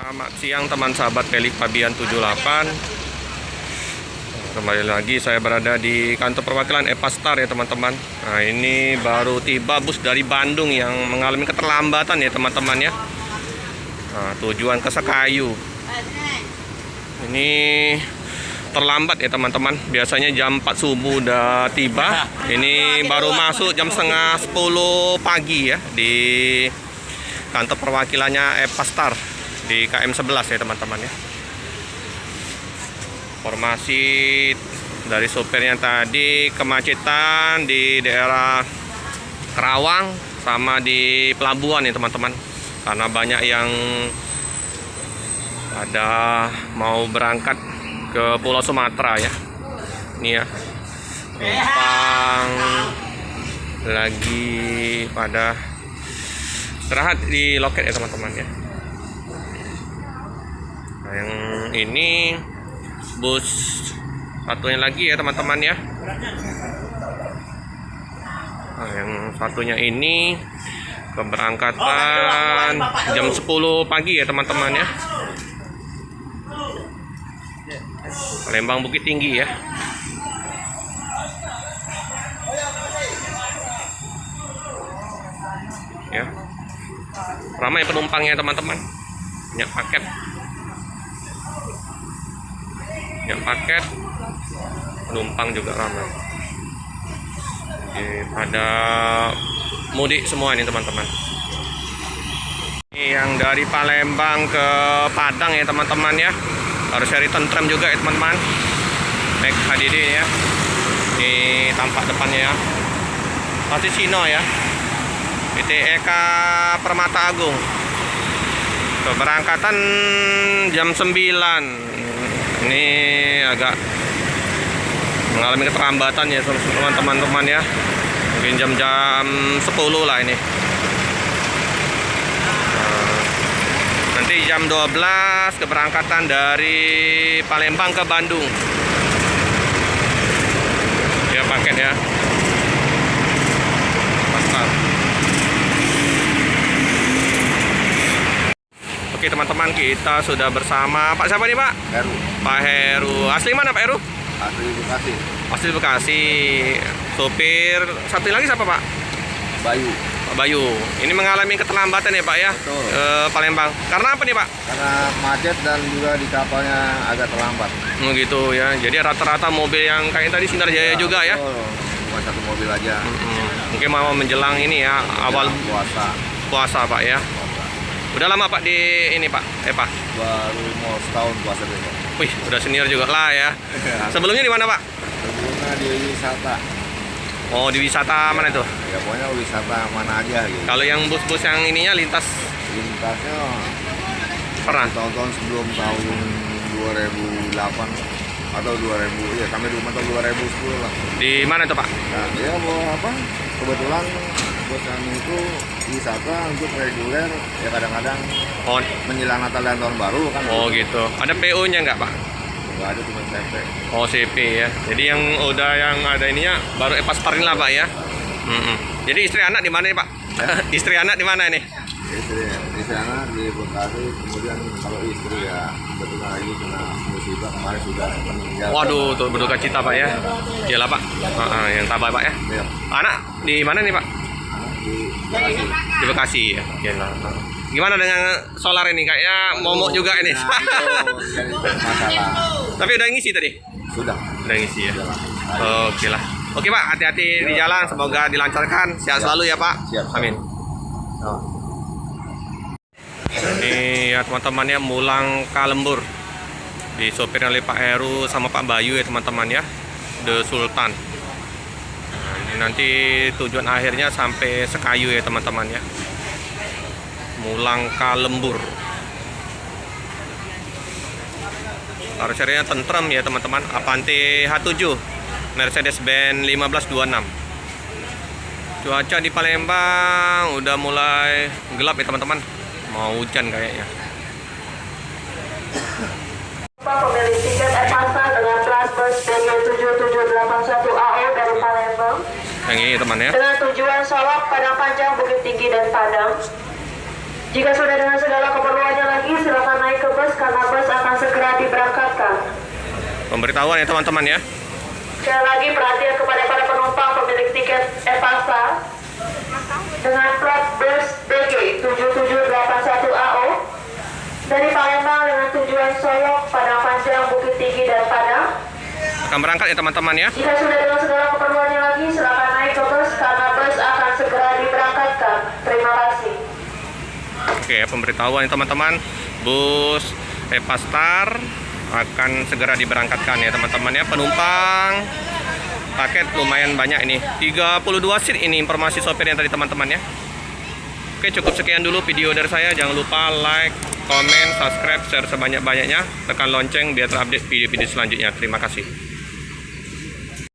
Selamat siang teman sahabat Pelik Fabian 78. Kembali lagi saya berada di kantor perwakilan Epastar ya teman-teman. Nah ini baru tiba bus dari Bandung yang mengalami keterlambatan ya teman-teman ya. Nah, tujuan ke Sekayu. Ini terlambat ya teman-teman. Biasanya jam 4 subuh udah tiba. Ini baru masuk jam setengah 10 pagi ya di kantor perwakilannya Epastar di KM 11 ya teman-teman ya. Informasi dari sopirnya tadi kemacetan di daerah Kerawang sama di pelabuhan ya teman-teman, karena banyak yang ada mau berangkat ke Pulau Sumatera ya. Ini ya penumpang lagi pada istirahat di loket ya teman-teman ya. Nah, yang ini bus satunya lagi ya teman-teman ya. Nah, yang satunya ini keberangkatan jam 10 pagi ya teman-teman ya. Palembang Bukit Tinggi ya. Ya. Ramai penumpangnya teman-teman. Banyak paket. Yang paket penumpang juga ramai. Jadi pada mudik semua ini teman-teman. Ini yang dari Palembang ke Padang ya teman-teman ya. Harus cari tentrem juga ya teman-teman. Naik HDD ya. Ini tampak depannya ya. Pasti Cino ya. PT Eka Permata Agung. Keberangkatan jam 9. Ini agak mengalami keterlambatan ya teman-teman ya. Mungkin jam-jam 10 lah ini. Nanti jam 12 keberangkatan dari Palembang ke Bandung. Ya paket ya. Mantap. Oke teman-teman, kita sudah bersama Pak siapa nih Pak? Heru. Pak Heru. Asli mana Pak Heru? Asli Bekasi. Asli Bekasi. Sopir satu lagi siapa Pak? Bayu. Pak Bayu. Ini mengalami keterlambatan ya Pak ya? Betul. Palembang. Karena apa nih Pak? Karena macet dan juga di kapalnya agak terlambat. Oh gitu ya. Jadi rata-rata mobil yang kayak tadi Sinar Jaya juga ya? Betul. Bukan satu mobil aja. Mungkin mau menjelang ini ya, awal puasa Pak ya. Udah lama Pak di ini Pak? Pak? Baru mau setahun puasa besok. Wih, udah senior juga lah ya. Sebelumnya di mana Pak? Sebelumnya di wisata. Oh, di wisata mana itu? Ya pokoknya wisata mana aja gitu. Kalau yang bus-bus yang ininya lintasnya pernah? Tahun-tahun sebelum tahun 2008 atau 2000 ya sampai 2010 lah. Di mana itu Pak? Nah, dia mau apa? Kebetulan bus kami itu wisata untuk reguler ya kadang-kadang menjelang Natal dan Tahun Baru kan. Oh gitu. Ada PO-nya nggak Pak? Nggak ada, cuma CP. Oh CP ya. Jadi yang udah yang ada ininya baru Epastar lah Pak ya. Jadi istri anak di mana nih Pak? Ya? Istri anak di mana nih? Istri anak di Bekasi. Kemudian kalau istri ya kebetulan lagi kena musibah kemarin sudah meninggal. Waduh, tuh berduka cita Pak ya. Iyalah Pak. Yang tabah Pak ya. Ya. Anak di mana nih Pak? Di Bekasi. Di Bekasi ya. Iyalah. Gimana dengan solar ini? Kayaknya momok juga ini. Nah, itu jadi masalah. Tapi udah ngisi tadi? Sudah. Udah ngisi ya. Sudah. Oke lah. Oke Pak, hati-hati di jalan. Semoga dilancarkan. Sehat selalu ya Pak. Siap. Amin. Oh. Ini ya teman-teman ya, Mulang Kalembur. Di sopir oleh Pak Heru sama Pak Bayu ya teman-teman ya. The Sultan. Nah, ini nanti tujuan akhirnya sampai Sekayu ya teman-teman ya. Mulang Kalembur. Karosserinya tentrem ya teman-teman. Avante H7 Mercedes-Benz 1526. Cuaca di Palembang udah mulai gelap ya teman-teman. Mau hujan kayaknya. Pemilik tiket Epastar dengan plat bus DG7781AO dari Palembang Yang ini teman ya. dengan tujuan Solok, Padang Panjang, Bukit Tinggi, dan Padang. Jika sudah dengan segala keperluannya lagi, silakan naik ke bus karena bus akan segera diberangkatkan. Pemberitahuan ya teman-teman ya. Sekali lagi perhatian kepada para penumpang pemilik tiket Epasa dengan plat bus BG 7781AO dari Palembang dengan tujuan Solok, Padang Panjang, Bukit Tinggi, dan Padang. Akan berangkat ya teman-teman ya. Jika sudah dengan segala keperluannya lagi, silakan naik ke bus karena bus akan segera diberangkatkan. Terima kasih. Oke, pemberitahuan ya teman-teman. Bus Epastar akan segera diberangkatkan ya teman-teman ya. Penumpang paket lumayan banyak ini. 32 seat ini informasi sopirnya tadi teman-teman ya. Oke, cukup sekian dulu video dari saya. Jangan lupa like, komen, subscribe, share sebanyak-banyaknya. Tekan lonceng biar terupdate video-video selanjutnya. Terima kasih.